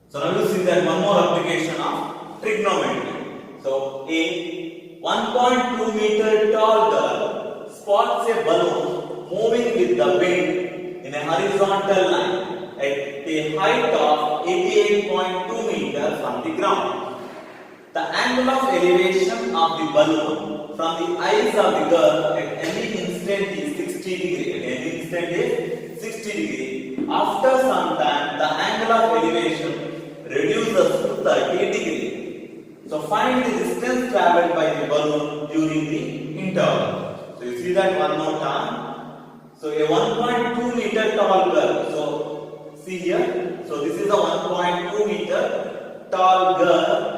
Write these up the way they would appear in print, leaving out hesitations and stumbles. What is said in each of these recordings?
So now you see that one more application of trigonometry. So a 1.2 meter tall girl spots a balloon moving with the wind in a horizontal line at a height of 88.2 meters from the ground. The angle of elevation of the balloon from the eyes of the girl at any instant is 60 degree. At any instant is 60 degree. After some time, the angle of elevation reduces to 30 degree. So find the distance traveled by the balloon during the interval. So you see that one more time. So a 1.2 meter tall girl. So see here. So this is a 1.2 meter tall girl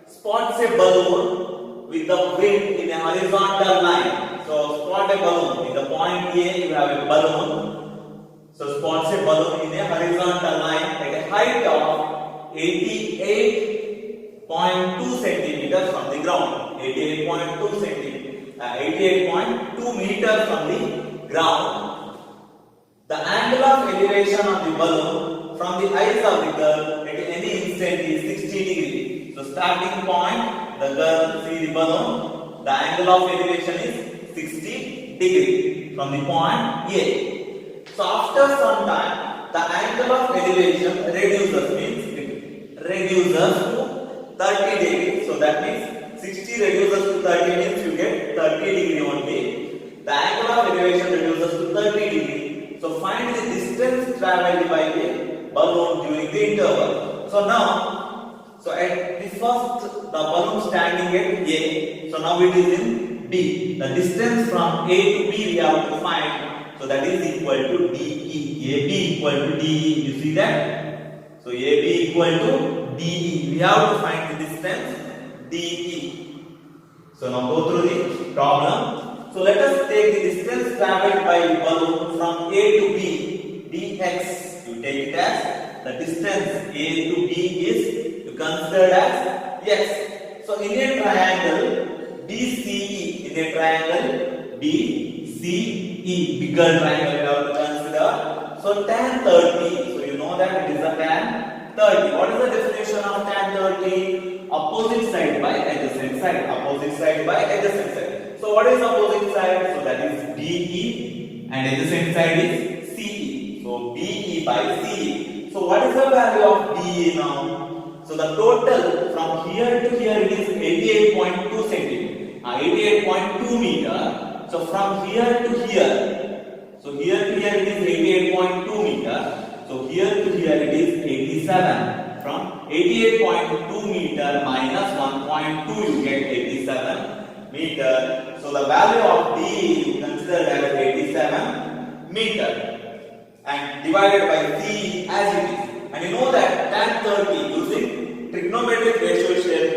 spots a balloon with the wind in a horizontal line. So spot a balloon. In the point A you have a balloon. So spots a balloon in a horizontal line at a height of 88.2 centimeters from the ground. 88.2 meters from the ground. The angle of elevation of the balloon from the eyes of the girl at any instant is 60 degrees. So starting point, the girl see the balloon, the angle of elevation is 60 degree from the point A. So after some time, the angle of elevation reduces to 30 degree. So that means 60 reduces to 30 means you get 30 degree only. The angle of elevation reduces to 30 degree. So find the distance traveled by the balloon during the interval. So now, at the first, the balloon standing at A. So now it is in B. The distance from A to B we have to find. So that is equal to DE. AB equal to DE. You see that? So AB equal to DE. We have to find the distance DE. So now go through the problem. So let us take the distance traveled by the balloon from A to B. dx. You take it as the distance A to B is considered as x. So in a triangle BCE, bigger triangle we have to consider. So tan 30. So you know that it is a tan 30. What is the definition of tan 30? Opposite side by adjacent side. Opposite side by adjacent side. So what is opposite side? So that is BE and adjacent side is CE. So BE by CE. So what is the value of BE now? So the total from here to here it is 88.2 centimeter, 88.2 meter. So from here to here, so here to here it is 88.2 meter. So here to here it is 87. From 88.2 meter minus 1.2 you get 87 meter. So the value of D you consider as 87 meter and divided by C as it is. And you know that tan 30 using trigonometric ratio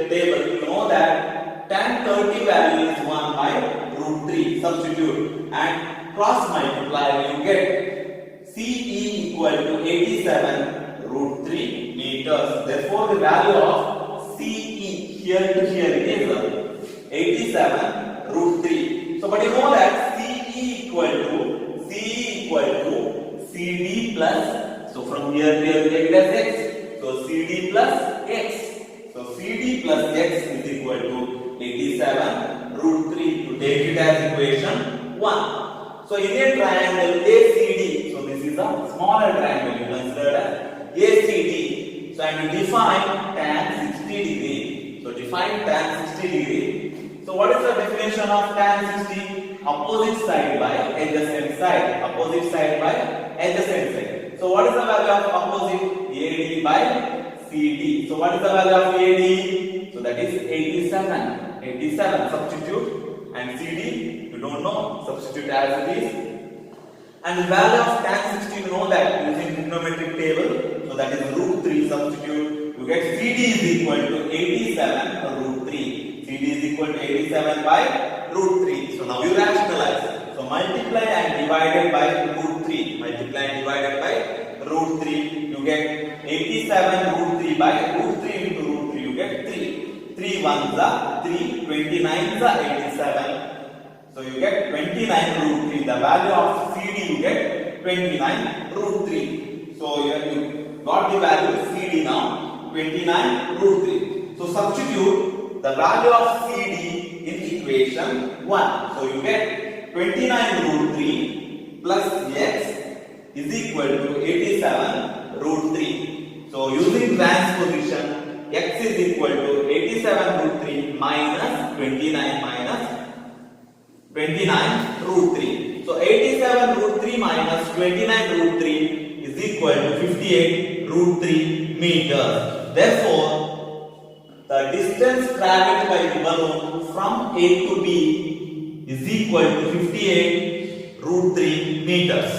table, you know that tan 30 value is 1 by root 3. Substitute and cross multiply, you get CE equal to 87 root 3 meters. Therefore, the value of CE here to here is 87 root 3. So, but you know that CE equal to CD plus. So from here to here we take it as x. So CD plus x. So CD plus x is equal to 87 root 3. To take it as equation 1. So in a triangle ACD, so this is a smaller triangle you consider as ACD. So and you define tan 60 degree. So define tan 60 degree. So what is the definition of tan 60? Opposite side by adjacent side. Opposite side by adjacent side. So what is the value of opposite? AD by CD. So what is the value of AD? So that is 87. 87. Substitute. And CD, you don't know. Substitute as it is. And the value of tan 60, you know that using trigonometric table. So that is root 3. Substitute. You get CD is equal to 87 root 3. CD is equal to 87 by root 3. So now you rationalize. So multiply and divided by root 3. Multiply and divided by root 3. You get 87 root 3 by root 3 into root 3. You get 3. 3 ones are 3. 29 is 87. So you get 29 root 3. The value of CD you get 29 root 3. So you got the value CD now, 29 root 3. So substitute the value of CD in equation 1. So you get 29 root 3 plus x is equal to 87 root 3. So using transposition, x is equal to 87 root 3 minus 29 root 3. So 87 root 3 minus 29 root 3 is equal to 58 root 3 meters. Therefore, the distance traveled by the balloon from A to B is equal to 58 root 3 meters.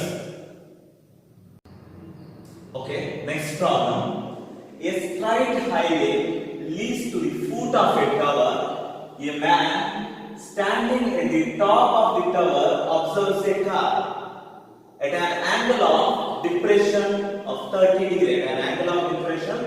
Okay, next problem. A straight highway leads to the foot of a tower. A man standing at the top of the tower observes a car at an angle of depression of 30 degree. At an angle of depression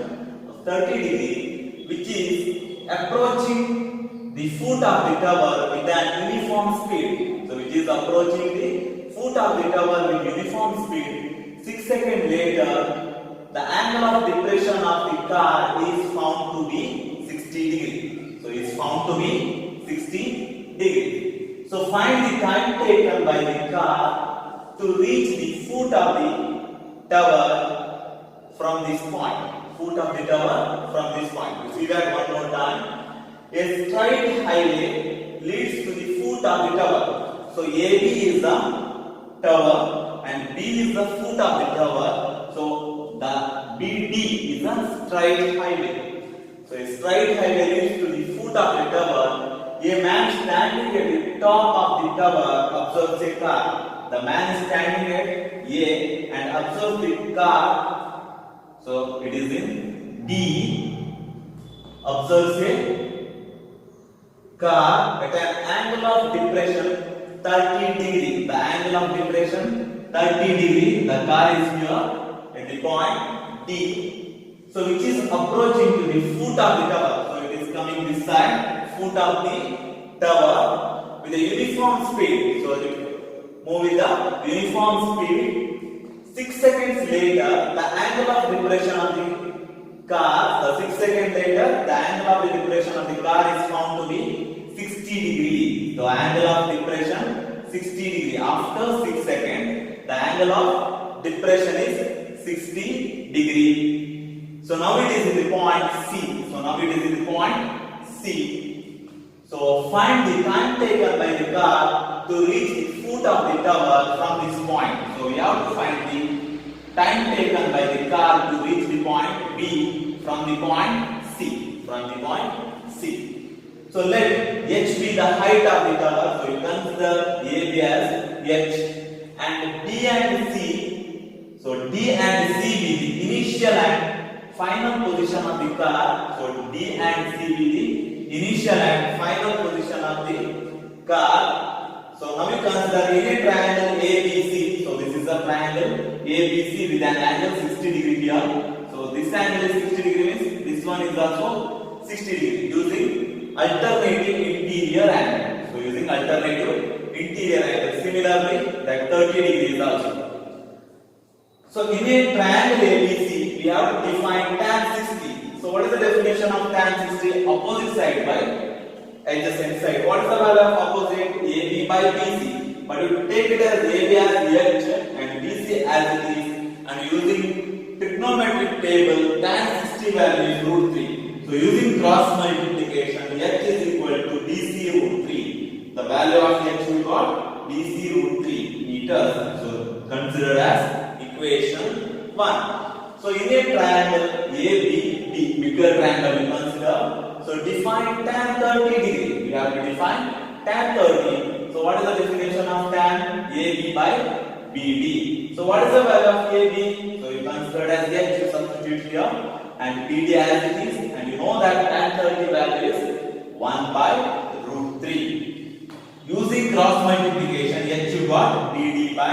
of 30 degree, which is approaching the foot of the tower with an uniform speed. So, which is approaching the foot of the tower with uniform speed. 6 seconds later, the angle of depression of the car is found to be 60 degree. So it is found to be 60 degree. So find the time taken by the car to reach the foot of the tower from this point. Foot of the tower from this point. You see that one more time. A straight highway leads to the foot of the tower. So AB is the tower and B is the foot of the tower. So the BD is a straight highway. So a straight highway leads to the foot of the tower. A man standing at the top of the tower observes a car. The man is standing at A and observes the car. So it is in D. Observes a car at an angle of depression 30 degree. The angle of depression 30 degree. The car is here at the point D. So which is approaching to the foot of the tower. So it is coming this side, foot of the tower with a uniform speed. So move with the uniform speed. 6 seconds later, the angle of depression of the car, 6 seconds later, the angle of the depression of the car is found to be 60 degree. The angle of depression 60 degree. After 6 seconds, the angle of depression is 60 degree. So now it is in the point C. So find the time taken by the car to reach the foot of the tower from this point. So we have to find the time taken by the car to reach the point B from the point C. So let H be the height of the tower. So you consider AB as H and D and C. So D and C be the initial and final position of the car. So D and C be the initial and final position of the car. So now you consider any triangle ABC. So this is a triangle ABC with an angle 60 degree here. So this angle is 60 degree means this one is also 60 degree using alternating interior angle. So using alternative interior angle. Similarly, that 30 degree is also. So in a triangle ABC, we have to define tan 60. So what is the definition of tan 60? Opposite side by adjacent side. What is the value of opposite? AB by BC. But you take it as AB as H and BC as it is. And using trigonometric table, tan 60 value is root 3. So using cross multiplication, H is equal to DC root 3. The value of H we got DC root 3 meters. So considered as equation 1. So in a triangle ABD, bigger triangle we consider. So define tan 30 degree. We have to define tan 30. So what is the definition of tan? AB by BD. So what is the value of AB? So you consider as H, you substitute here. And BD as it is, and you know that tan 30 value is 1 by root 3. Using cross multiplication, H you got BD by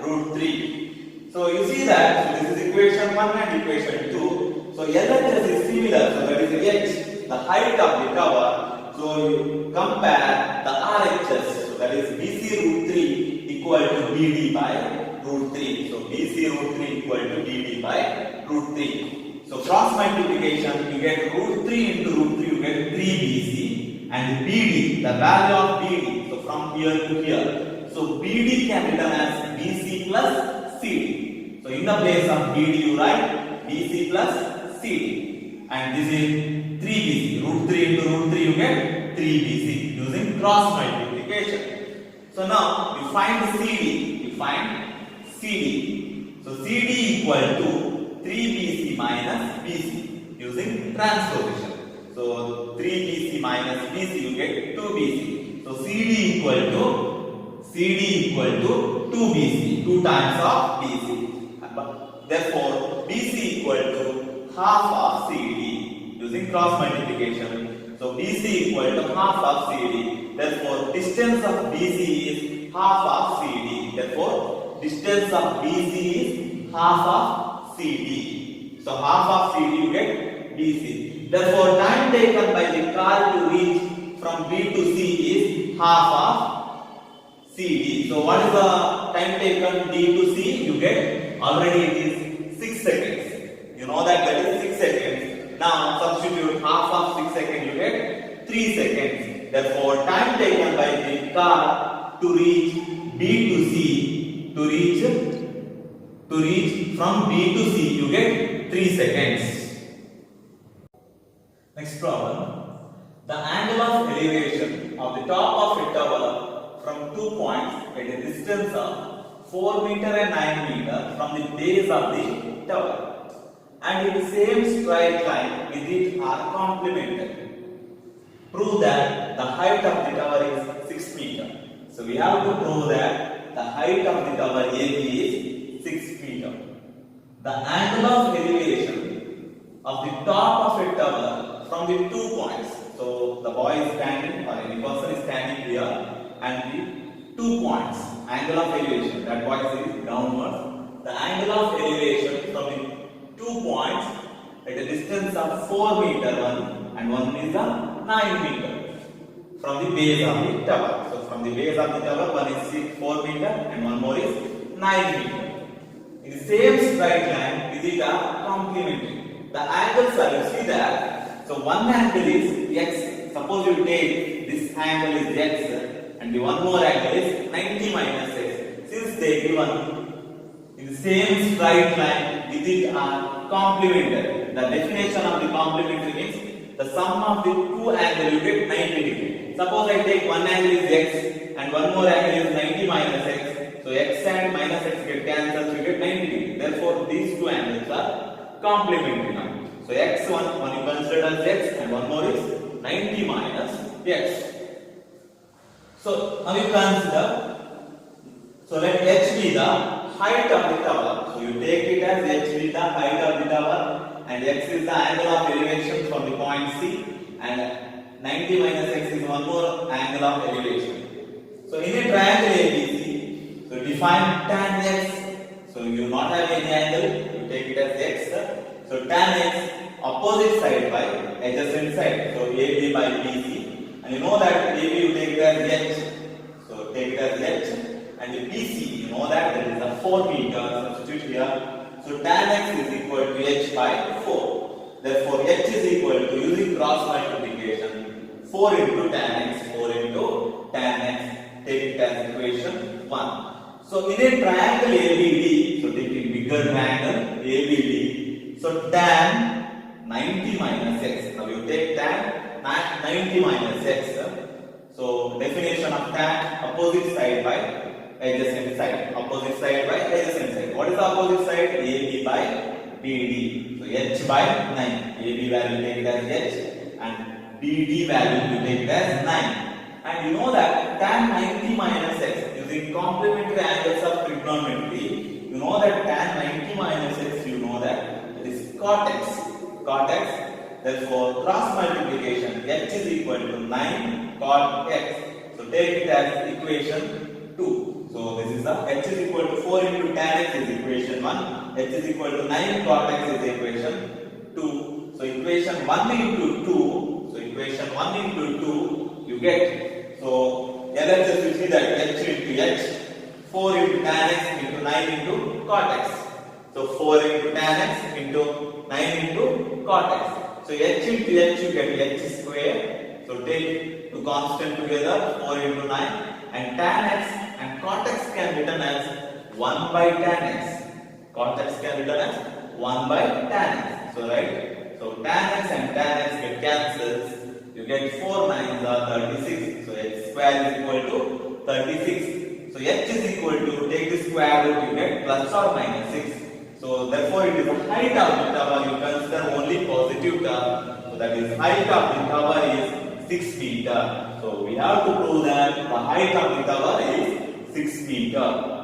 root 3. So you see that, so this is equation 1 and equation 2. So LHS is similar, so that is H, the height of the tower. So you compare the RHS, so that is BC root 3 equal to BD by root 3. So BC root 3 equal to BD by root 3. root 3. So cross multiplication, you get root 3 into root 3, you get 3bc. And BD, the value of BD, so from here to here. So BD can be written as BC plus CD. So in the place of BD you write BC plus CD. And this is 3bc. Root 3 into root 3 you get 3bc using cross multiplication. So now you find CD. You find CD. So CD equal to 3bc minus bc using transposition. So 3bc minus bc you get 2bc. So CD equal to 2bc, 2 times of bc. Therefore bc equal to half of CD using cross multiplication. So bc equal to half of CD. Therefore distance of bc is half of CD. Therefore distance of bc is half of CD. So half of CD you get bc. Therefore time taken by the car to reach from B to C is half of CD. So what is the time taken D to C? You get already it is 6 seconds. You know that is 6 seconds. Now substitute half of 6 seconds, you get 3 seconds. Therefore time taken by the car to reach B to C, to reach from B to C, you get 3 seconds. Next problem. The angle of elevation of the top of a tower from 2 points at a distance of 4 meter and 9 meter from the base of the tower, and in the same straight line with it are complemented. Prove that the height of the tower is 6 meter. So we have to prove that the height of the tower AB is 6 meter. The angle of elevation of the top of a tower from the 2 points. So the boy is standing, or any person is standing here, and the 2 points, angle of elevation, that boy is downwards. The angle of elevation from the 2 points at a distance of 4 meter one, and one is a 9 meter from the base of the tower. So from the base of the tower, one is 4 meter and one more is 9 meter. In the same straight line, with it are complementary. The angles are, you see that. So one angle is x. Suppose you take this angle is x and the one more angle is 90 minus x. Since they given in the same straight line, with it are complementary. The definition of the complementary means the sum of the 2 angles you get 90 degree. Suppose I take one angle is x and one more angle is 90 minus x. So x and minus x get cancelled, you get 90 degree. Therefore these 2 angles are complementary now. So x1, one you consider as x and one more is 90 minus x. So now you consider, so let h be the height of the tower. So you take it as h be the height of the tower and x is the angle of elevation from the point C, and 90 minus x is one more angle of elevation. So in a triangle ABC, so define tan x. So you not have any angle, you take it as x. So tan x opposite side by adjacent side. So AB by BC, and you know that AB you take it as h. So take it as h, and the BC you know that there is a 4 meter. Substitute here. So tan x is equal to h by 4. Therefore h is equal to, using cross multiplication, 4 into tan x, 4 into tan x. Take it as equation 1. So in a triangle ABD, so taking bigger triangle ABD. So tan 90 minus x. Now you take tan 90 minus x. So definition of tan, opposite side by adjacent side. Opposite side by adjacent side. What is the opposite side? AB by BD. So h by 9. AB value take it as h and BD value you take it as 9. And you know that tan 90 minus x, using complementary angles of trigonometry, you know that tan 90 minus x, you know that it is cot x. Cot x. Therefore cross multiplication, h is equal to 9 cot x. So take it as equation 2. So this is the h is equal to 4 into tan x is equation 1. H is equal to 9 cot x is equation 2. So equation 1 into 2. So equation 1 into 2 you get. So LHS you see that h into h, 4 into tan x into 9 into cot x. So 4 into tan x into 9 into cot x. So h into h you get h square. So take two constant together, 4 into 9, and tan x and cot x can be written as 1 by tan x. Cot x can be written as 1 by tan x. So right. So tan x and tan x get cancels. You get 4 9s are 36. So h square is equal to 36. So h is equal to, take the square root, you get plus or minus 6. So therefore it is the height of the tower. You consider only positive term. So that is height of the tower is 6 meter. So we have to prove that the height of the tower is 6 meter.